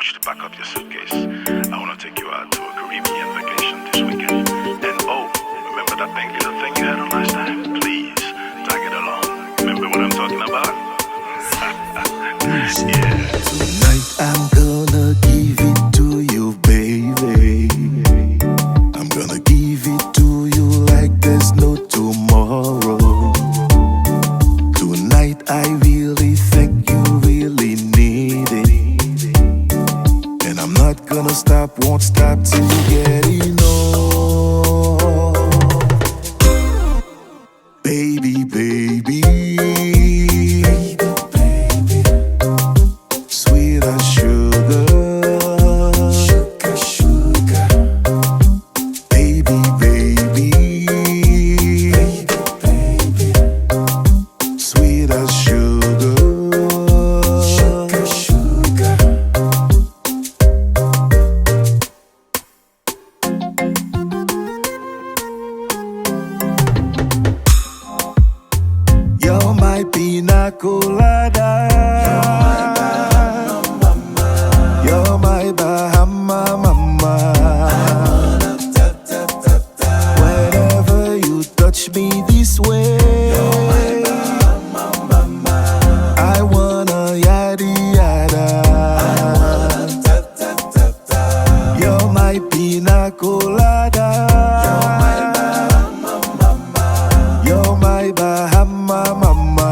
you to pack up your suitcase. I want to take you out to a Caribbean vacation this weekend. And oh, remember that pink little thing you had on last time? Please, tag it along. Remember what I'm talking about? Yeah. Tonight I'm gonna give it to you, baby. I'm gonna give it to you like there's no tomorrow. Tonight I really think you really need it, and I'm not gonna stop, won't stop till you get enough. Baby, baby, sweet as sugar, baby, baby, sweet as sugar. You're my Pina Colada. You're my Bahama mama. Whenever you touch me this way, I wanna yada yada. You're my Pina Colada. You're my Bahama mama.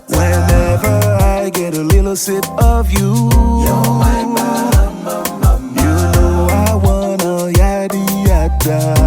Whenever I get a little sip of you, you know I wanna yada yada.